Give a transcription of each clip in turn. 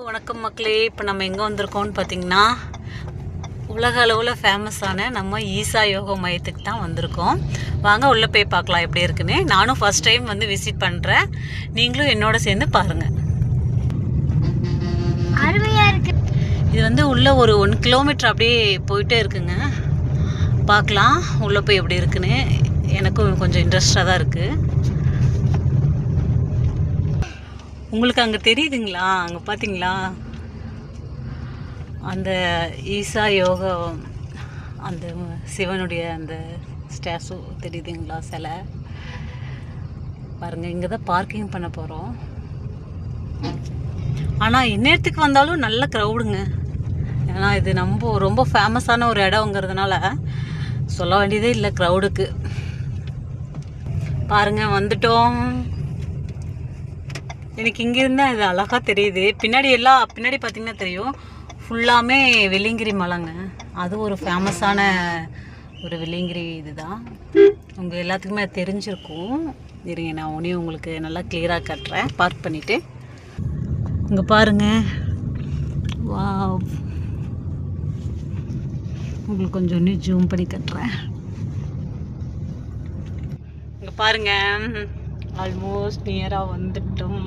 வணக்கம் மக்களே. இப்போ நம்ம எங்கே வந்திருக்கோம்னு பார்த்தீங்கன்னா, உலக அளவில் ஃபேமஸான நம்ம ஈசா யோகா மையத்துக்கு தான் வந்திருக்கோம். வாங்க உள்ளே போய் பார்க்கலாம் எப்படி இருக்குன்னு. நானும் ஃபஸ்ட் டைம் வந்து விசிட் பண்ணுறேன், நீங்களும் என்னோட சேர்ந்து பாருங்கள். அருமையாக இருக்குது. இது வந்து உள்ளே ஒரு 1 கிலோமீட்டர் அப்படியே போயிட்டே இருக்குங்க. பார்க்கலாம் உள்ளே போய் எப்படி இருக்குன்னு. எனக்கும் கொஞ்சம் இன்ட்ரெஸ்டாக தான் இருக்குது. உங்களுக்கு அங்கே தெரியுதுங்களா? அங்கே பார்த்தீங்களா அந்த ஈசா யோகா, அந்த சிவனுடைய அந்த ஸ்டாச்சு தெரியுதுங்களா? சிலை பாருங்கள். இங்கே தான் பார்க்கிங் பண்ண போகிறோம். ஆனால் இந்நேரத்துக்கு வந்தாலும் நல்ல க்ரௌடுங்க. ஏன்னா இது நம்ம ரொம்ப ஃபேமஸான ஒரு இடங்கிறதுனால சொல்ல வேண்டியதே இல்லை க்ரௌடுக்கு. பாருங்கள் வந்துட்டோம். எனக்கு இங்கே இருந்தால் இது அழகாக தெரியுது. பின்னாடி பார்த்தீங்கன்னா தெரியும், ஃபுல்லாமே வெள்ளியங்கிரி மலைங்க. அது ஒரு ஃபேமஸான ஒரு வெள்ளியங்கிரி இதுதான். உங்கள் எல்லாத்துக்குமே அது தெரிஞ்சிருக்கும். இருங்க, நான் உடனே உங்களுக்கு நல்லா கிளியராக கட்டுறேன். பார்க் பண்ணிவிட்டு இங்கே பாருங்கள். வா, உங்களுக்கு கொஞ்சம் இன்னும் ஜூம் பண்ணி கட்டுறேன். இங்கே பாருங்கள், ஆல்மோஸ்ட் நியராக வந்துட்டோம்.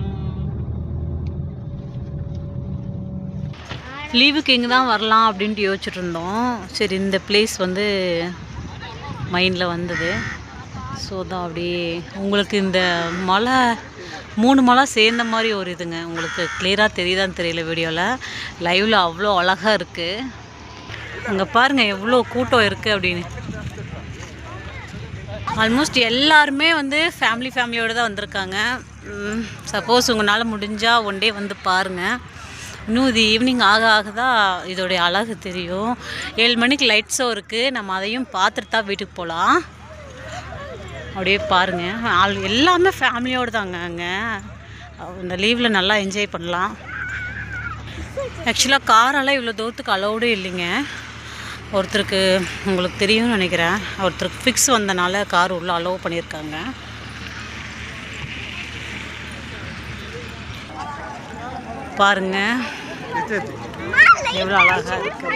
லீவுக்கு இங்கே தான் வரலாம் அப்படின்ட்டு யோசிச்சுட்டு இருந்தோம். சரி, இந்த பிளேஸ் வந்து மைண்டில் வந்தது. ஸோ தான் அப்படியே உங்களுக்கு இந்த மலை 3 மலை சேர்ந்த மாதிரி ஒரு இதுங்க. உங்களுக்கு கிளியராக தெரியுதான்னு தெரியல வீடியோவில். லைவில் அவ்வளோ அழகாக இருக்குது. அங்கே பாருங்கள் எவ்வளோ கூட்டம் இருக்குது அப்படின்னு. ஆல்மோஸ்ட் எல்லாருமே வந்து ஃபேமிலியோடு தான் வந்திருக்காங்க. சப்போஸ் உங்களால் முடிஞ்சால் ஒன் டே வந்து பாருங்கள். இன்னும் இது ஈவினிங் ஆக தான் இதோடைய அழகு தெரியும். 7 மணிக்கு லைட் ஷோ இருக்குது. நம்ம அதையும் பார்த்துட்டு தான் வீட்டுக்கு போகலாம். அப்படியே பாருங்கள், எல்லாமே ஃபேமிலியோடு தாங்க. அங்கே இந்த லீவில் நல்லா என்ஜாய் பண்ணலாம். ஆக்சுவலாக காரெல்லாம் இவ்வளோ தூரத்துக்கு அலௌடே இல்லைங்க. ஒருத்தருக்கு உங்களுக்கு தெரியும்னு நினைக்கிறேன், ஒருத்தருக்கு ஃபிக்ஸ் வந்தனால கார் உள்ள அலோவ் பண்ணியிருக்காங்க. பாருங்க எவ்வளோ அழகாக இருக்கு.